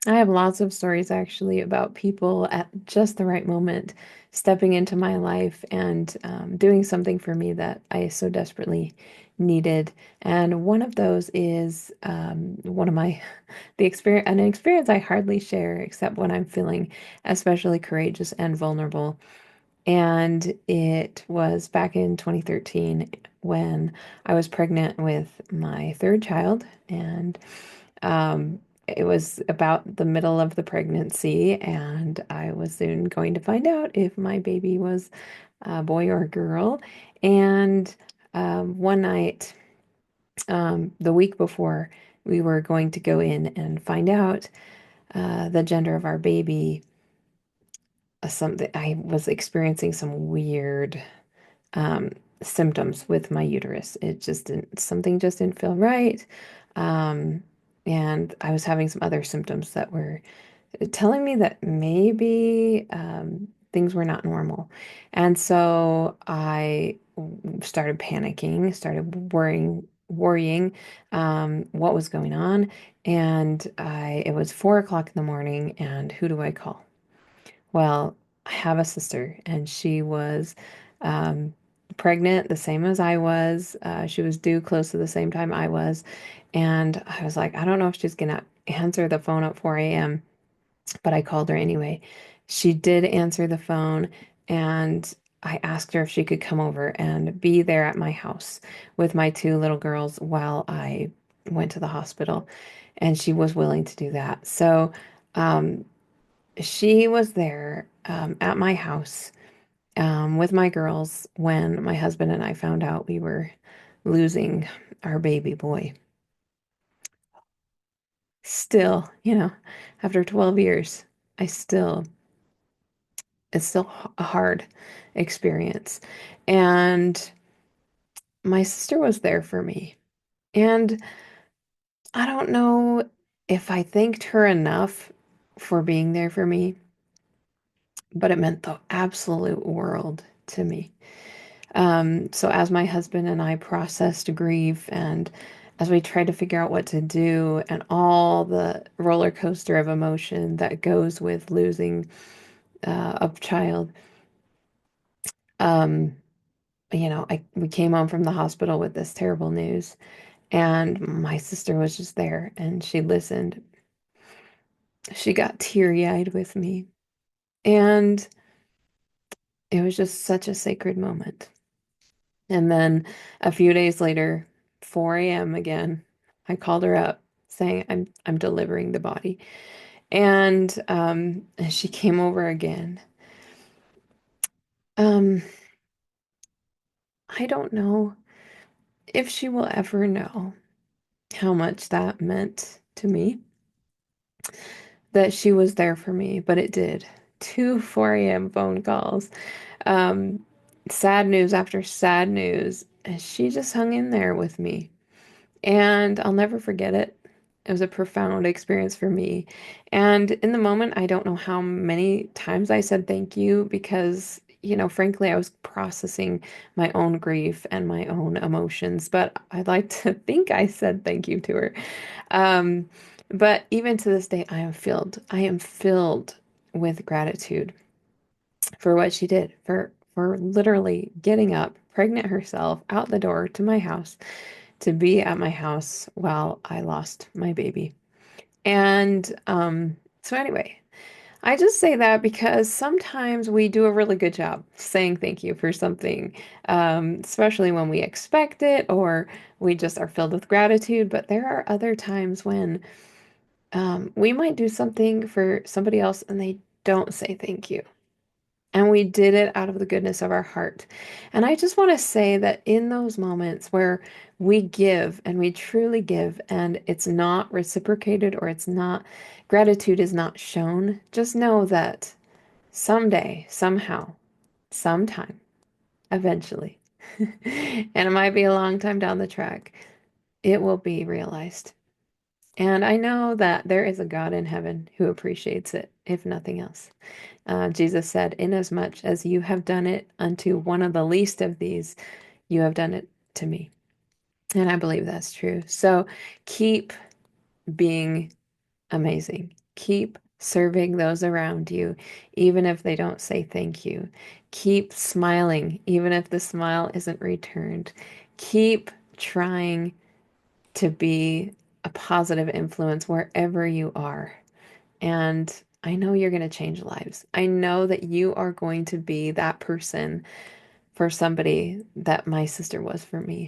I have lots of stories actually about people at just the right moment stepping into my life and doing something for me that I so desperately needed. And one of those is one of my the experience an experience I hardly share except when I'm feeling especially courageous and vulnerable. And it was back in 2013 when I was pregnant with my third child, and um, it was about the middle of the pregnancy, and I was soon going to find out if my baby was a boy or a girl. And one night, the week before we were going to go in and find out the gender of our baby, something I was experiencing some weird um, symptoms with my uterus. It just didn't, something just didn't feel right. Um, and I was having some other symptoms that were telling me that maybe things were not normal. And so I started panicking, started worrying what was going on. And it was 4 o'clock in the morning, and who do I call? Well, I have a sister, and she was um, pregnant the same as I was. She was due close to the same time I was. And I was like, I don't know if she's gonna answer the phone at 4 a.m., but I called her anyway. She did answer the phone, and I asked her if she could come over and be there at my house with my two little girls while I went to the hospital. And she was willing to do that. So, um, she was there at my house with my girls when my husband and I found out we were losing our baby boy. Still, after 12 years, I still, it's still a hard experience. And my sister was there for me. And I don't know if I thanked her enough for being there for me, but it meant the absolute world to me. So as my husband and I processed grief and as we tried to figure out what to do and all the roller coaster of emotion that goes with losing a child, um, we came home from the hospital with this terrible news, and my sister was just there and she listened. She got teary-eyed with me, and it was just such a sacred moment. And then a few days later, 4 a.m. again, I called her up saying I'm delivering the body. And she came over again. Um, I don't know if she will ever know how much that meant to me, that she was there for me, but it did. Two 4 a.m. phone calls, um, sad news after sad news, and she just hung in there with me. And I'll never forget it. It was a profound experience for me. And in the moment, I don't know how many times I said thank you because, frankly, I was processing my own grief and my own emotions. But I'd like to think I said thank you to her. Um, but even to this day, I am filled with gratitude for what she did, for literally getting up, pregnant herself, out the door to my house to be at my house while I lost my baby. And so, anyway, I just say that because sometimes we do a really good job saying thank you for something, especially when we expect it or we just are filled with gratitude. But there are other times when we might do something for somebody else and they don't say thank you. And we did it out of the goodness of our heart. And I just want to say that in those moments where we give and we truly give and it's not reciprocated or it's not, gratitude is not shown, just know that someday, somehow, sometime, eventually, and it might be a long time down the track, it will be realized. And I know that there is a God in heaven who appreciates it, if nothing else. Jesus said, inasmuch as you have done it unto one of the least of these, you have done it to me. And I believe that's true. So keep being amazing. Keep serving those around you, even if they don't say thank you. Keep smiling, even if the smile isn't returned. Keep trying to be a positive influence wherever you are. And I know you're going to change lives. I know that you are going to be that person for somebody that my sister was for me.